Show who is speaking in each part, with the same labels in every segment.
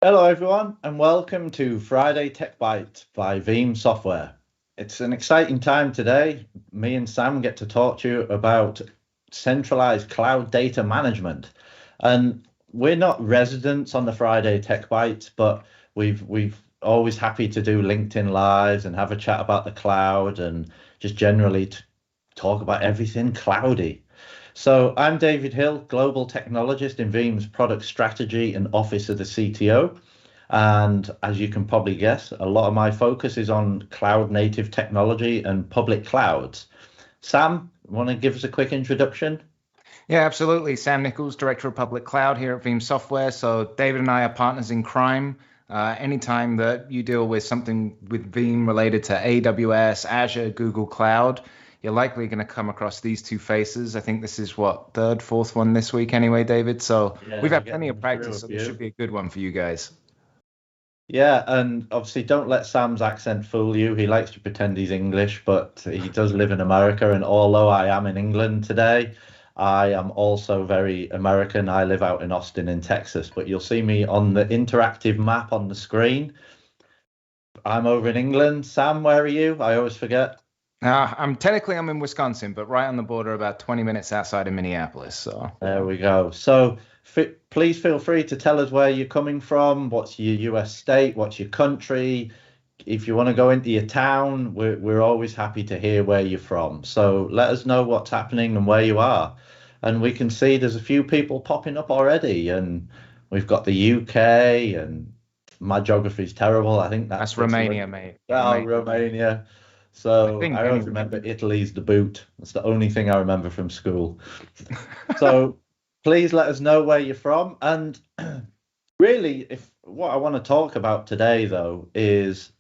Speaker 1: Hello, everyone, and welcome to Friday Tech Byte by Veeam Software. It's an exciting time today. Me and Sam get to talk to you about centralized cloud data management. And we're not residents on the Friday Tech Byte, but we've always happy to do LinkedIn Lives and have a chat about the cloud and just generally talk about everything cloudy. So I'm David Hill, Global Technologist in Veeam's Product Strategy and Office of the CTO. And as you can probably guess, a lot of my focus is on cloud native technology and public clouds. Sam, want to give us a quick introduction?
Speaker 2: Yeah, absolutely. Sam Nicholls, Director of Public Cloud here at Veeam Software. So David and I are partners in crime. Anytime that you deal with something with Veeam related to AWS, Azure, Google Cloud, you're likely going to come across these two faces. I think this is what, third, fourth one this week anyway, David. So we've
Speaker 1: Yeah,
Speaker 2: had plenty of
Speaker 1: getting through
Speaker 2: practice,
Speaker 1: a
Speaker 2: so this should
Speaker 1: few.
Speaker 2: be a good one for you guys.
Speaker 1: Yeah, and obviously don't let Sam's accent fool you. He likes to pretend he's English, but he does live in America. And although I am in England today, I am also very American. I live out in Austin in Texas, but you'll see me on the interactive map on the screen. I'm over in England. Sam, where are you? I always forget.
Speaker 2: I'm in Wisconsin, but right on the border, about 20 minutes outside of Minneapolis. So.
Speaker 1: There we go. So please feel free to tell us where you're coming from. What's your US state? What's your country? If you want to go into your town, we're always happy to hear where you're from. So let us know what's happening and where you are. And we can see there's a few people popping up already. And we've got the UK, and my geography's terrible. I think that
Speaker 2: That's
Speaker 1: puts us
Speaker 2: Romania,
Speaker 1: in
Speaker 2: mate.
Speaker 1: Romania.
Speaker 2: I
Speaker 1: So
Speaker 2: think
Speaker 1: I always
Speaker 2: anyway.
Speaker 1: remember Italy's the boot. That's the only thing I remember from school. So please let us know where you're from. And really, if what I want to talk about today, though, is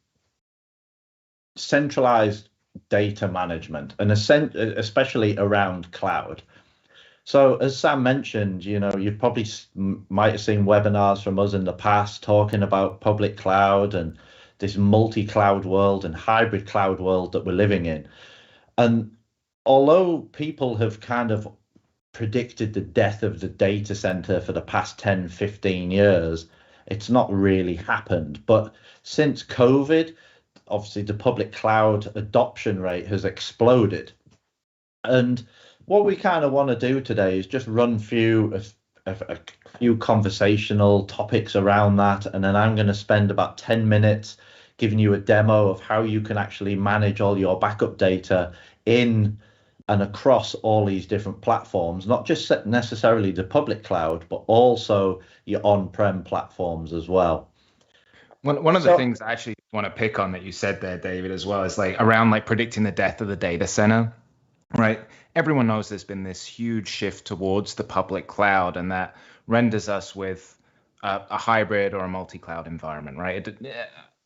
Speaker 1: centralized data management and especially around cloud. So as Sam mentioned, you probably might have seen webinars from us in the past talking about public cloud and this multi-cloud world and hybrid cloud world that we're living in. And although people have kind of predicted the death of the data center for the past 10, 15 years, it's not really happened. But since COVID, obviously the public cloud adoption rate has exploded. And what we kind of want to do today is just run through a few conversational topics around that. And then I'm going to spend about 10 minutes giving you a demo of how you can actually manage all your backup data in and across all these different platforms, not just necessarily the public cloud, but also your on-prem platforms as well.
Speaker 2: One of the
Speaker 1: So
Speaker 2: things I actually want to pick on that you said there, David, as well, is like around like predicting the death of the data center, right? Everyone knows there's been this huge shift towards the public cloud, and that renders us with a hybrid or a multi-cloud environment, right?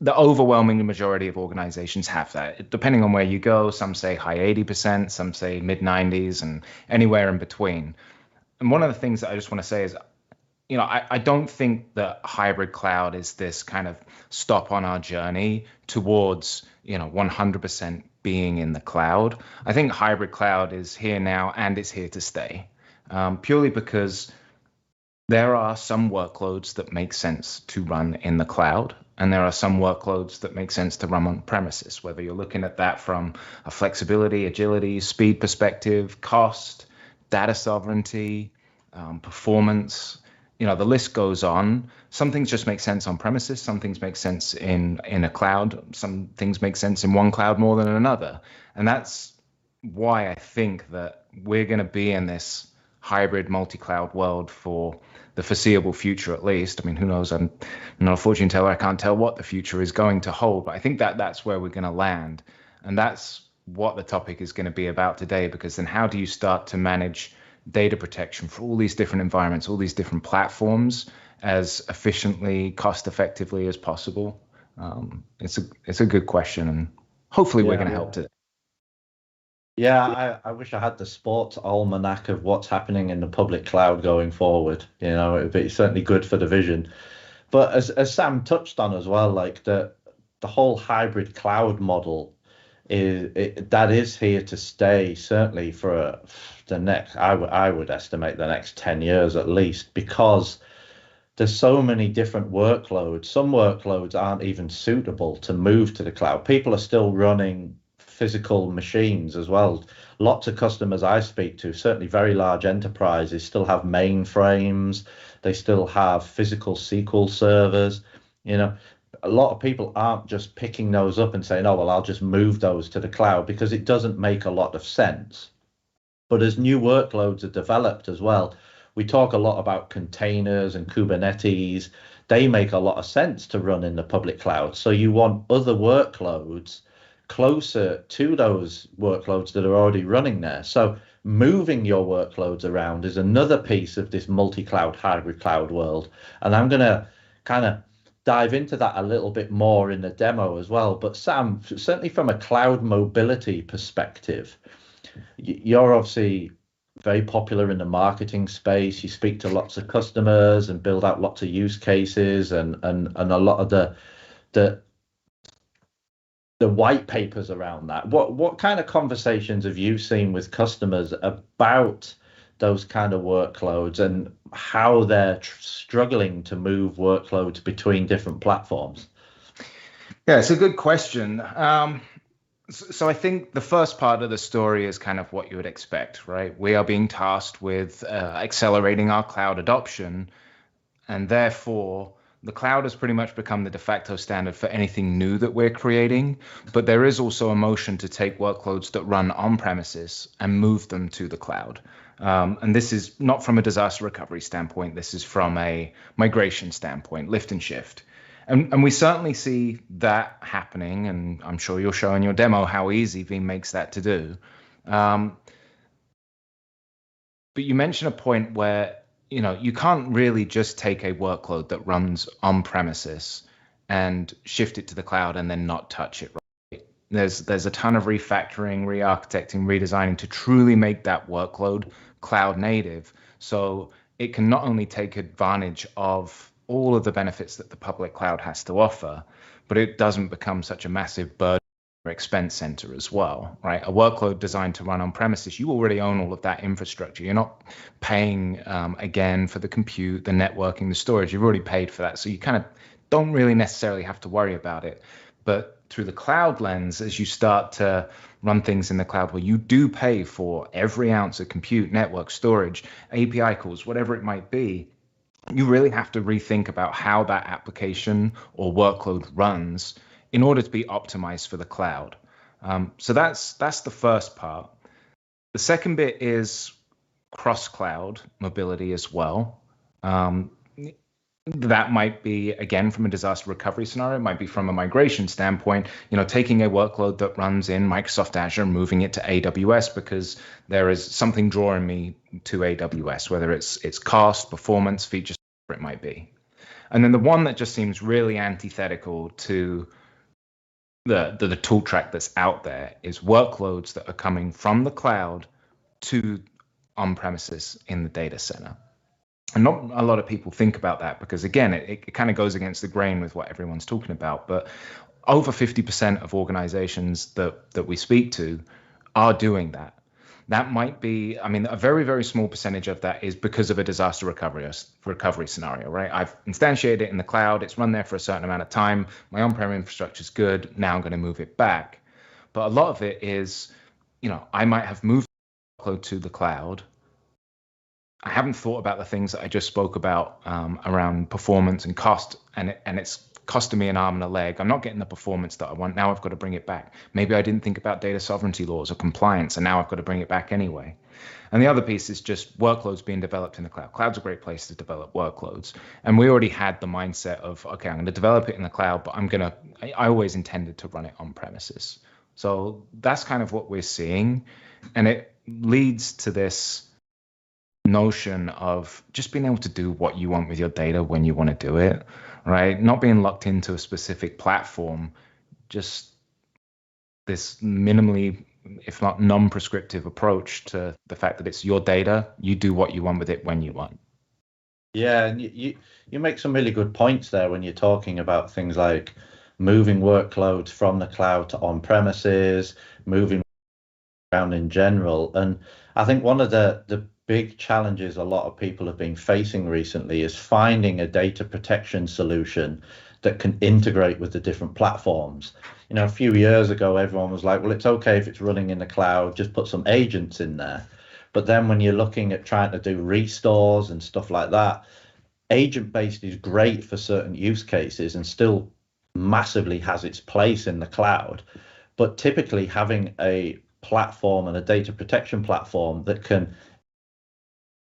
Speaker 2: The overwhelming majority of organizations have that. Depending on where you go, some say high 80%, some say mid 90s, and anywhere in between. And one of the things that I just want to say is I don't think that hybrid cloud is this kind of stop on our journey towards, 100% being in the cloud. I think hybrid cloud is here now and it's here to stay, purely because there are some workloads that make sense to run in the cloud, and there are some workloads that make sense to run on premises, whether you're looking at that from a flexibility, agility, speed perspective, cost, data sovereignty, performance. The list goes on. Some things just make sense on premises. Some things make sense in a cloud. Some things make sense in one cloud more than another. And that's why I think that we're going to be in this hybrid multi-cloud world for the foreseeable future, at least. I mean, who knows? I'm not a fortune teller. I can't tell what the future is going to hold, but I think that that's where we're going to land. And that's what the topic is going to be about today, because then how do you start to manage data protection for all these different environments, all these different platforms as efficiently, cost effectively as possible? It's a good question, and hopefully we're
Speaker 1: yeah,
Speaker 2: going to help today.
Speaker 1: yeah, I wish I had the sports almanac of what's happening in the public cloud going forward. It'd be certainly good for the vision. But as Sam touched on as well, like the whole hybrid cloud model that is here to stay, certainly for the next, I would estimate the next 10 years at least, because there's so many different workloads. Some workloads aren't even suitable to move to the cloud. People are still running physical machines as well. Lots of customers I speak to, certainly very large enterprises, still have mainframes. They still have physical SQL servers. You know, a lot of people aren't just picking those up and saying, oh, well, I'll just move those to the cloud because it doesn't make a lot of sense. But as new workloads are developed as well, we talk a lot about containers and Kubernetes. They make a lot of sense to run in the public cloud. So you want other workloads closer to those workloads that are already running there. So moving your workloads around is another piece of this multi-cloud, hybrid cloud world. And I'm going to kind of dive into that a little bit more in the demo as well. But Sam, certainly from a cloud mobility perspective, you're obviously very popular in the marketing space. You speak to lots of customers and build out lots of use cases and a lot of the white papers around that. What kind of conversations have you seen with customers about those kind of workloads and how they're struggling to move workloads between different platforms?
Speaker 2: Yeah, it's a good question. So I think the first part of the story is kind of what you would expect, right? We are being tasked with accelerating our cloud adoption, and therefore the cloud has pretty much become the de facto standard for anything new that we're creating. But there is also a motion to take workloads that run on premises and move them to the cloud. And this is not from a disaster recovery standpoint. This is from a migration standpoint, lift and shift. And we certainly see that happening, and I'm sure you'll show in your demo how easy Veeam makes that to do. But you mentioned a point where, you can't really just take a workload that runs on premises and shift it to the cloud and then not touch it, right? There's a ton of refactoring, re-architecting, redesigning to truly make that workload cloud native. So it can not only take advantage of all of the benefits that the public cloud has to offer, but it doesn't become such a massive burden or expense center as well, right? A workload designed to run on premises, you already own all of that infrastructure. You're not paying again for the compute, the networking, the storage. You've already paid for that. So you kind of don't really necessarily have to worry about it. But through the cloud lens, as you start to run things in the cloud where you do pay for every ounce of compute, network, storage, API calls, whatever it might be, you really have to rethink about how that application or workload runs in order to be optimized for the cloud. So that's the first part. The second bit is cross-cloud mobility as well. That might be, again, from a disaster recovery scenario, it might be from a migration standpoint, taking a workload that runs in Microsoft Azure, moving it to AWS because there is something drawing me to AWS, whether it's cost, performance, features, whatever it might be. And then the one that just seems really antithetical to the tool track that's out there is workloads that are coming from the cloud to on-premises in the data center. And not a lot of people think about that because, again, it kind of goes against the grain with what everyone's talking about. But over 50% of organizations that we speak to are doing that. That might be, a very, very small percentage of that is because of a disaster recovery scenario, right? I've instantiated it in the cloud. It's run there for a certain amount of time. My on-prem infrastructure is good. Now I'm going to move it back. But a lot of it is, I might have moved the workload to the cloud. I haven't thought about the things that I just spoke about around performance and cost, and it's costing me an arm and a leg. I'm not getting the performance that I want. Now I've got to bring it back. Maybe I didn't think about data sovereignty laws or compliance, and now I've got to bring it back anyway. And the other piece is just workloads being developed in the cloud. Cloud's a great place to develop workloads. And we already had the mindset of, okay, I'm going to develop it in the cloud, but I always intended to run it on premises. So that's kind of what we're seeing. And it leads to this notion of just being able to do what you want with your data when you want to do it, right? Not being locked into a specific platform, just this minimally, if not non-prescriptive approach to the fact that it's your data, you do what you want with it when you want.
Speaker 1: Yeah, and you make some really good points there when you're talking about things like moving workloads from the cloud to on premises, moving around in general. And I think one of the big challenges a lot of people have been facing recently is finding a data protection solution that can integrate with the different platforms. A few years ago, everyone was like, well, it's okay if it's running in the cloud, just put some agents in there. But then when you're looking at trying to do restores and stuff like that, agent-based is great for certain use cases and still massively has its place in the cloud. But typically having a platform and a data protection platform that can,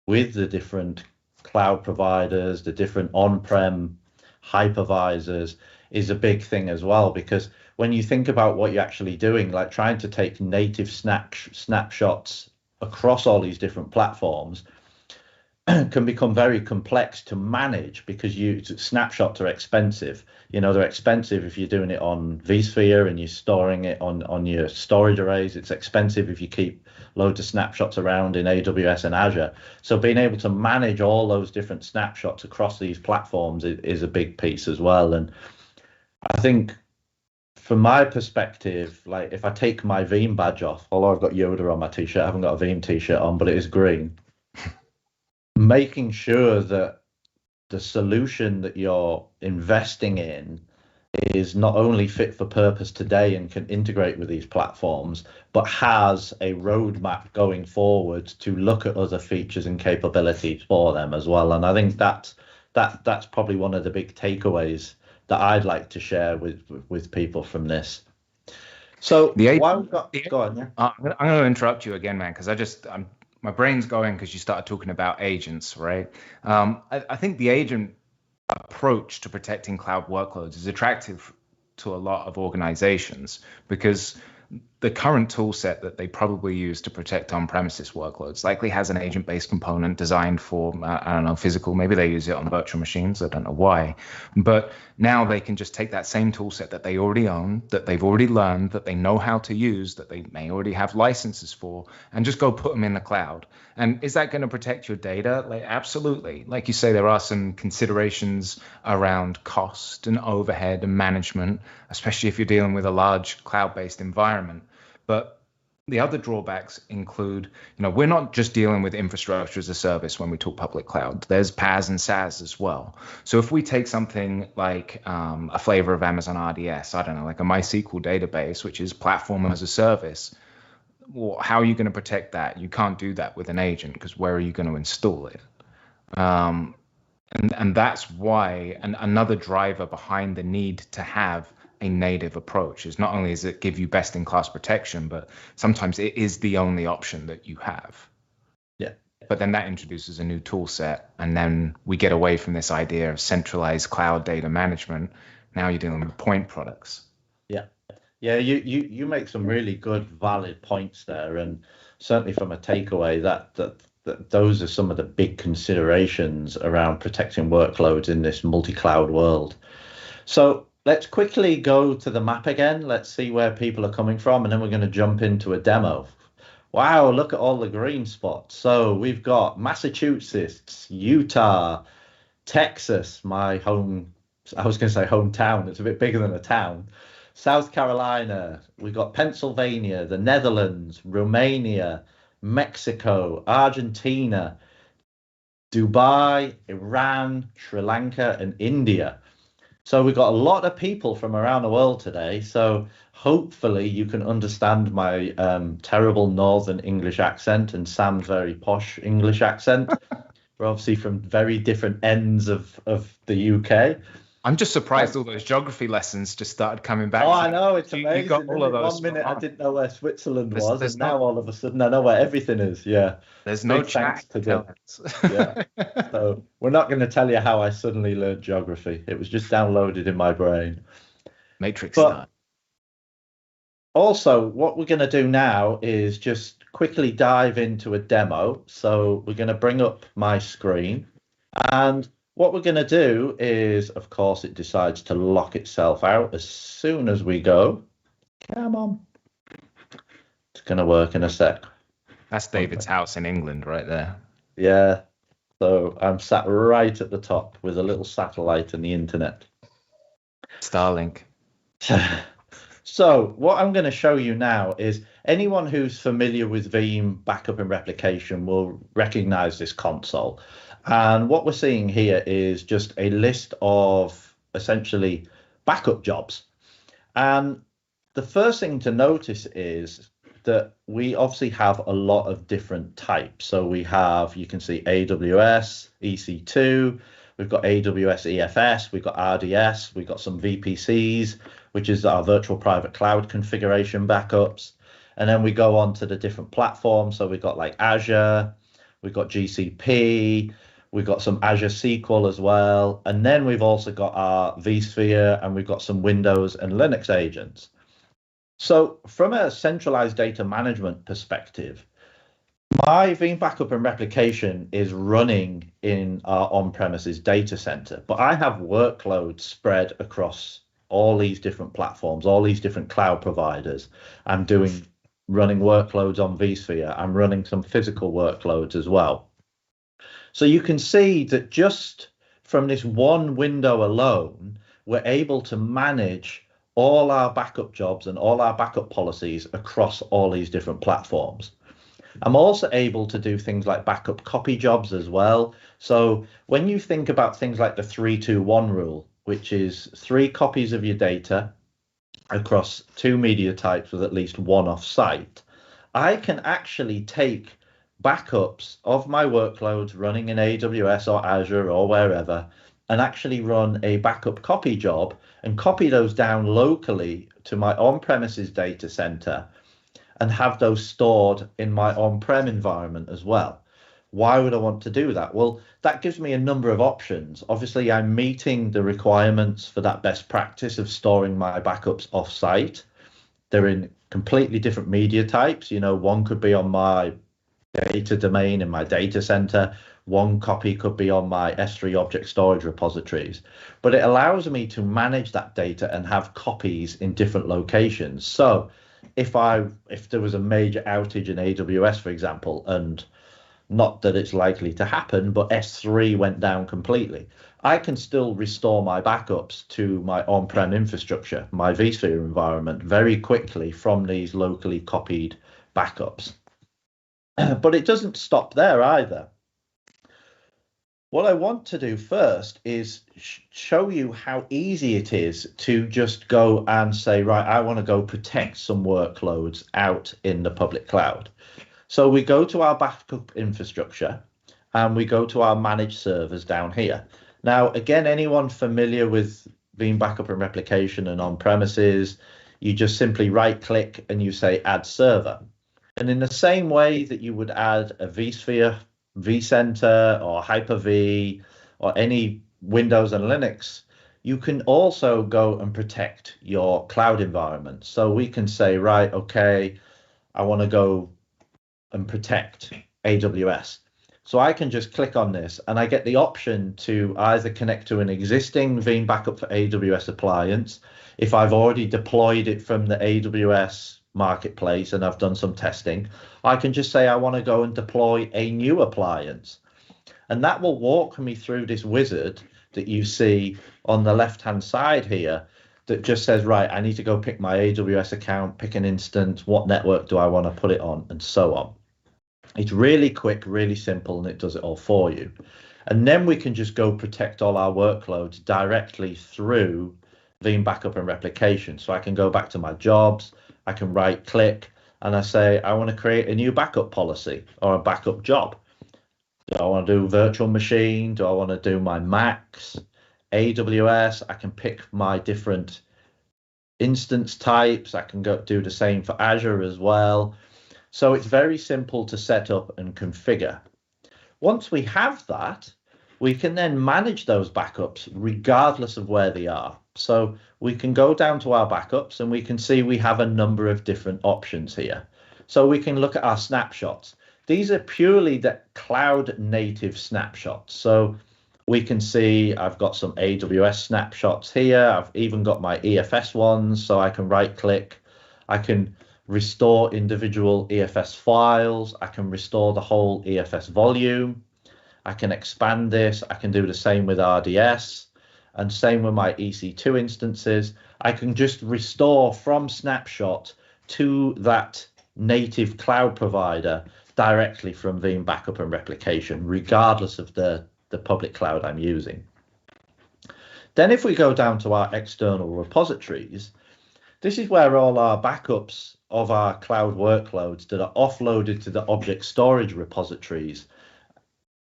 Speaker 1: with the different cloud providers, the different on-prem hypervisors, is a big thing as well. Because when you think about what you're actually doing, like trying to take native snapshots across all these different platforms, can become very complex to manage because snapshots are expensive. They're expensive if you're doing it on vSphere and you're storing it on your storage arrays. It's expensive if you keep loads of snapshots around in AWS and Azure. So being able to manage all those different snapshots across these platforms is a big piece as well. And I think from my perspective, like if I take my Veeam badge off, although I've got Yoda on my t-shirt, I haven't got a Veeam t-shirt on, but it is green. Making sure that the solution that you're investing in is not only fit for purpose today and can integrate with these platforms, but has a roadmap going forward to look at other features and capabilities for them as well. And I think that's probably one of the big takeaways that I'd like to share with people from this. So go on, yeah.
Speaker 2: I'm going to interrupt you again, man, because my brain's going because you started talking about agents, right? I think the agent approach to protecting cloud workloads is attractive to a lot of organizations because the current tool set that they probably use to protect on-premises workloads likely has an agent-based component designed for, I don't know, physical. Maybe they use it on virtual machines. I don't know why. But now they can just take that same tool set that they already own, that they've already learned, that they know how to use, that they may already have licenses for, and just go put them in the cloud. And is that going to protect your data? Like, absolutely. Like you say, there are some considerations around cost and overhead and management, especially if you're dealing with a large cloud-based environment. But the other drawbacks include, we're not just dealing with infrastructure as a service when we talk public cloud. There's PaaS and SaaS as well. So if we take something like a flavor of Amazon RDS, I don't know, like a MySQL database, which is platform as a service, well, how are you going to protect that? You can't do that with an agent because where are you going to install it? And that's why another driver behind the need to have a native approach is not only does it give you best in class protection, but sometimes it is the only option that you have.
Speaker 1: Yeah.
Speaker 2: But then that introduces a new tool set, and then we get away from this idea of centralized cloud data management. Now you're dealing with point products.
Speaker 1: Yeah. Yeah, you make some really good, valid points there, and certainly from a takeaway that those are some of the big considerations around protecting workloads in this multi-cloud world. So let's quickly go to the map again. Let's see where people are coming from, and then we're going to jump into a demo. Wow, look at all the green spots. So we've got Massachusetts, Utah, Texas, my home, I was going to say hometown. It's a bit bigger than a town. South Carolina, we've got Pennsylvania, the Netherlands, Romania, Mexico, Argentina, Dubai, Iran, Sri Lanka, and India. So we've got a lot of people from around the world today. So hopefully you can understand my terrible Northern English accent and Sam's very posh English accent. We're obviously from very different ends of the UK.
Speaker 2: I'm just surprised all those geography lessons just started coming back.
Speaker 1: Oh, I know, it's amazing.
Speaker 2: You got all of those.
Speaker 1: 1 minute I didn't know where Switzerland was, and now all of a sudden I know where everything is. Yeah.
Speaker 2: There's no chance to do.
Speaker 1: Yeah. So we're not going to tell you how I suddenly learned geography. It was just downloaded in my brain.
Speaker 2: Matrix style.
Speaker 1: Also, what we're going to do now is just quickly dive into a demo. So we're going to bring up my screen, and what we're going to do is, of course, it decides to lock itself out as soon as we go. Come on. It's going to work in a sec.
Speaker 2: That's David's house in England right there.
Speaker 1: Yeah. So I'm sat right at the top with a little satellite and the internet.
Speaker 2: Starlink.
Speaker 1: So what I'm going to show you now is anyone who's familiar with Veeam backup and replication will recognize this console. And what we're seeing here is just a list of essentially backup jobs. And the first thing to notice is that we obviously have a lot of different types. So we have, you can see AWS, EC2, we've got AWS EFS, we've got RDS, we've got some VPCs, which is our virtual private cloud configuration backups. And then we go on to the different platforms. So we've got like Azure, we've got GCP, we've got some Azure SQL as well. And then we've also got our vSphere and we've got some Windows and Linux agents. So from a centralized data management perspective, my Veeam backup and replication is running in our on-premises data center, but I have workloads spread across all these different platforms, all these different cloud providers. I'm running workloads on vSphere. I'm running some physical workloads as well. So you can see that just from this one window alone, we're able to manage all our backup jobs and all our backup policies across all these different platforms. I'm also able to do things like backup copy jobs as well. So when you think about things like the 3-2-1 rule, which is 3 copies of your data across 2 media types with at least one off-site, I can actually take backups of my workloads running in AWS or Azure or wherever and actually run a backup copy job and copy those down locally to my on-premises data center and have those stored in my on-prem environment as well. Why would I want to do that? Well, that gives me a number of options. Obviously, I'm meeting the requirements for that best practice of storing my backups off-site. They're in completely different media types. One could be on my data domain in my data center. One copy could be on my S3 object storage repositories, but it allows me to manage that data and have copies in different locations. So if there was a major outage in AWS, for example, and not that it's likely to happen, but S3 went down completely, I can still restore my backups to my on-prem infrastructure, my vSphere environment, very quickly from these locally copied backups. But it doesn't stop there either. What I want to do first is show you how easy it is to just go and say, right, I want to go protect some workloads out in the public cloud. So we go to our backup infrastructure and we go to our managed servers down here. Now, again, anyone familiar with Veeam backup and replication and on-premises, you just simply right-click and you say add server. And in the same way that you would add a vSphere, vCenter, or Hyper-V, or any Windows and Linux, you can also go and protect your cloud environment. So we can say, right, okay, I want to go and protect AWS. So I can just click on this and I get the option to either connect to an existing Veeam backup for AWS appliance. If I've already deployed it from the AWS marketplace and I've done some testing, I can just say I want to go and deploy a new appliance. And that will walk me through this wizard that you see on the left-hand side here that just says, right, I need to go pick my AWS account, pick an instance, what network do I want to put it on, and so on. It's really quick, really simple, and it does it all for you. And then we can just go protect all our workloads directly through Veeam backup and replication. So I can go back to my jobs, I can right click and I say, I want to create a new backup policy or a backup job. Do I want to do virtual machine? Do I want to do my Macs? AWS? I can pick my different instance types. I can go do the same for Azure as well. So it's very simple to set up and configure. Once we have that, we can then manage those backups regardless of where they are. So we can go down to our backups and we can see we have a number of different options here. So we can look at our snapshots. These are purely the cloud native snapshots. So we can see I've got some AWS snapshots here. I've even got my EFS ones. So I can right click. I can restore individual EFS files. I can restore the whole EFS volume. I can expand this. I can do the same with RDS. and same with my EC2 instances. I can just restore from snapshot to that native cloud provider directly from Veeam Backup and Replication, regardless of the public cloud I'm using. Then if we go down to our external repositories, this is where all our backups of our cloud workloads that are offloaded to the object storage repositories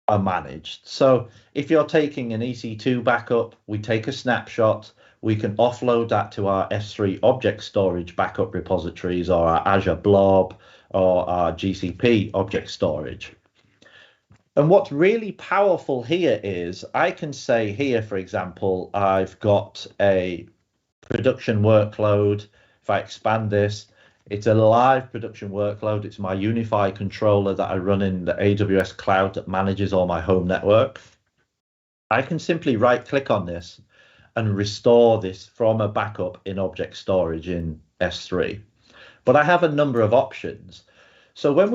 Speaker 1: are managed. So if you're taking an EC2 backup, we take a snapshot, we can offload that to our S3 object storage backup repositories or our Azure Blob or our GCP object storage. And what's really powerful here is I can say here, for example, I've got a production workload. If I expand this, it's a live production workload. It's my Unify controller that I run in the AWS cloud that manages all my home network. I can simply right click on this and restore this from a backup in object storage in S3. But I have a number of options. So when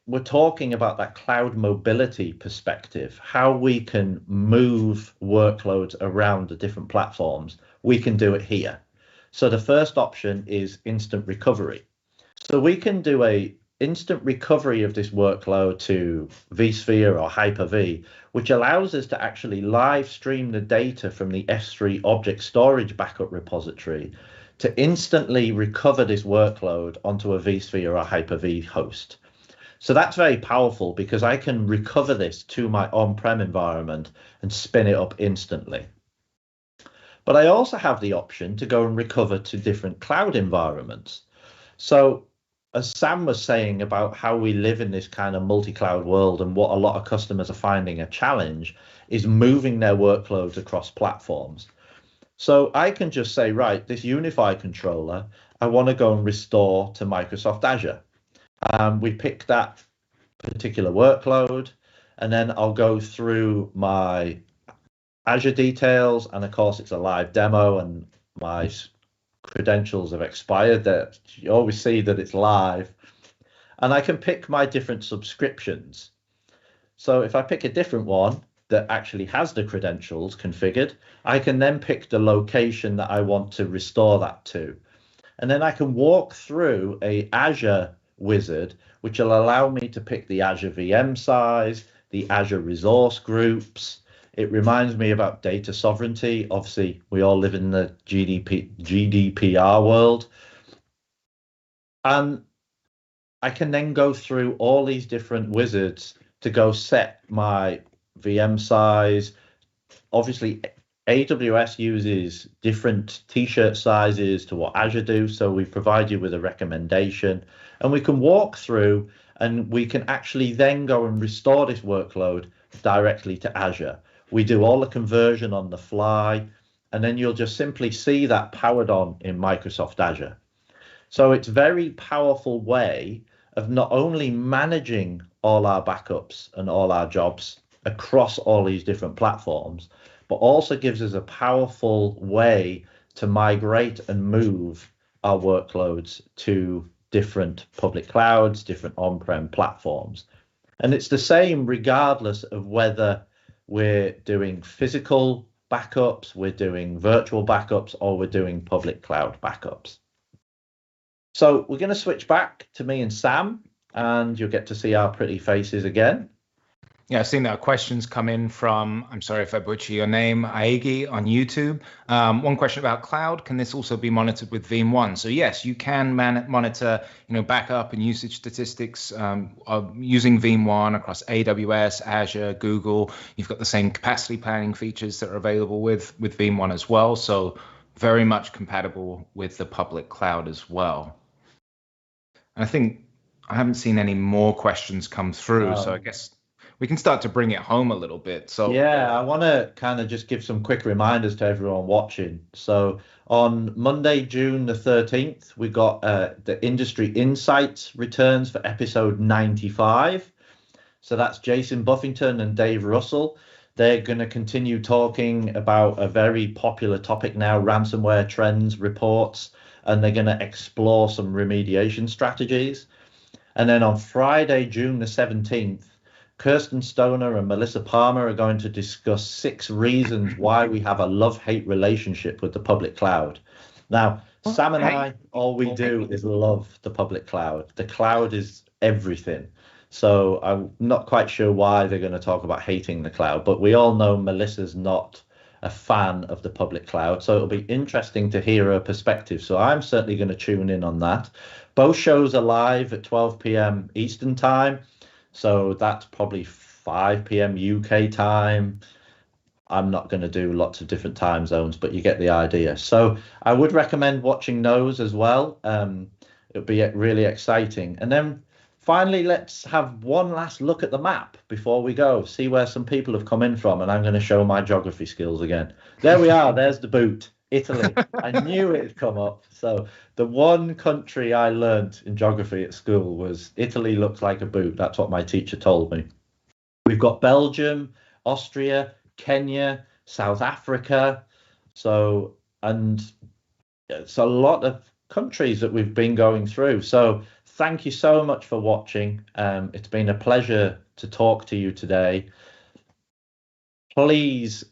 Speaker 1: we're talking about that cloud mobility perspective, how we can move workloads around the different platforms, we can do it here. So the first option is instant recovery. So we can do a instant recovery of this workload to vSphere or Hyper-V, which allows us to actually live stream the data from the S3 object storage backup repository to instantly recover this workload onto a vSphere or Hyper-V host. So that's very powerful because I can recover this to my on-prem environment and spin it up instantly. But I also have the option to go and recover to different cloud environments. So as Sam was saying about how we live in this kind of multi-cloud world, and what a lot of customers are finding a challenge is moving their workloads across platforms. So I can just say, right, this Unify controller, I want to go and restore to Microsoft Azure. We pick that particular workload, and then I'll go through my Azure details, and of course it's a live demo and my credentials have expired. That you always see that it's live, and I can pick my different subscriptions. So if I pick a different one that actually has the credentials configured, I can then pick the location that I want to restore that to, and then I can walk through a Azure wizard which will allow me to pick the Azure VM size, the Azure resource groups. It reminds me about data sovereignty. Obviously, we all live in the GDPR world. And I can then go through all these different wizards to go set my VM size. Obviously, AWS uses different t-shirt sizes to what Azure do, so we provide you with a recommendation. And we can walk through and we can actually then go and restore this workload directly to Azure. We do all the conversion on the fly, and then you'll just simply see that powered on in Microsoft Azure. So it's a very powerful way of not only managing all our backups and all our jobs across all these different platforms, but also gives us a powerful way to migrate and move our workloads to different public clouds, different on-prem platforms. And it's the same regardless of whether we're doing physical backups, we're doing virtual backups, or we're doing public cloud backups. So we're going to switch back to me and Sam, and you'll get to see our pretty faces again.
Speaker 2: Yeah, I've seen that questions come in from, I'm sorry if I butcher your name, Aegi on YouTube. One question about cloud: can this also be monitored with Veeam One? So yes, you can monitor, backup and usage statistics using Veeam One across AWS, Azure, Google. You've got the same capacity planning features that are available with Veeam One as well. So very much compatible with the public cloud as well. And I think I haven't seen any more questions come through, so I guess we can start to bring it home a little bit. So
Speaker 1: yeah, I want to kind of just give some quick reminders to everyone watching. So on Monday, June the 13th, we got the Industry Insights returns for episode 95. So that's Jason Buffington and Dave Russell. They're going to continue talking about a very popular topic now, ransomware trends reports, and they're going to explore some remediation strategies. And then on Friday, June the 17th, Kirsten Stoner and Melissa Palmer are going to discuss 6 reasons why we have a love-hate relationship with the public cloud. Now, Sam and I, all we do is love the public cloud. The cloud is everything. So I'm not quite sure why they're going to talk about hating the cloud, but we all know Melissa's not a fan of the public cloud. So it'll be interesting to hear her perspective. So I'm certainly going to tune in on that. Both shows are live at 12 p.m. Eastern time. So that's probably 5 p.m. UK time. I'm not going to do lots of different time zones, but you get the idea. So I would recommend watching those as well. It'll be really exciting. And then finally, let's have one last look at the map before we go, see where some people have come in from. And I'm going to show my geography skills again. There we are. There's the boot, Italy. I knew it'd come up. So the one country I learnt in geography at school was Italy looks like a boot. That's what my teacher told me. We've got Belgium, Austria, Kenya, South Africa. So, and it's a lot of countries that we've been going through. So thank you so much for watching. It's been a pleasure to talk to you today. Please,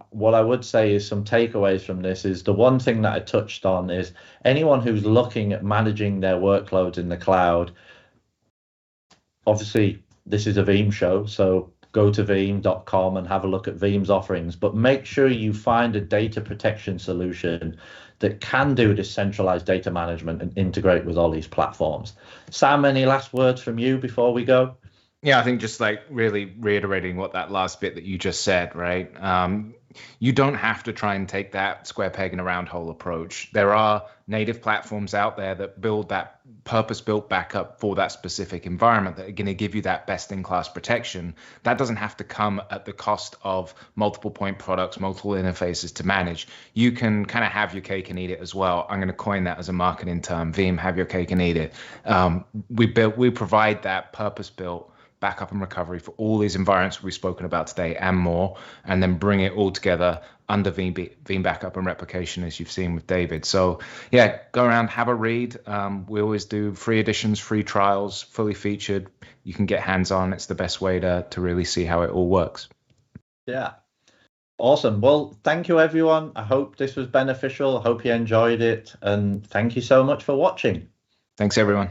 Speaker 1: what I would say is some takeaways from this is the one thing that I touched on is anyone who's looking at managing their workloads in the cloud. Obviously, this is a Veeam show, so go to veeam.com and have a look at Veeam's offerings, but make sure you find a data protection solution that can do this centralized data management and integrate with all these platforms. Sam, any last words from you before we go?
Speaker 2: Yeah, I think just like really reiterating what that last bit that you just said, right? You don't have to try and take that square peg in a round hole approach. There are native platforms out there that build that purpose-built backup for that specific environment that are going to give you that best-in-class protection. That doesn't have to come at the cost of multiple point products, multiple interfaces to manage. You can kind of have your cake and eat it as well. I'm going to coin that as a marketing term. Veeam, have your cake and eat it. We provide that purpose-built backup and recovery for all these environments we've spoken about today and more, and then bring it all together under Veeam backup and replication, as you've seen with David. So yeah, go around, have a read. We always do free editions, free trials, fully featured. You can get hands-on. It's the best way to really see how it all works.
Speaker 1: Yeah. Awesome. Well, thank you, everyone. I hope this was beneficial. I hope you enjoyed it. And thank you so much for watching.
Speaker 2: Thanks, everyone.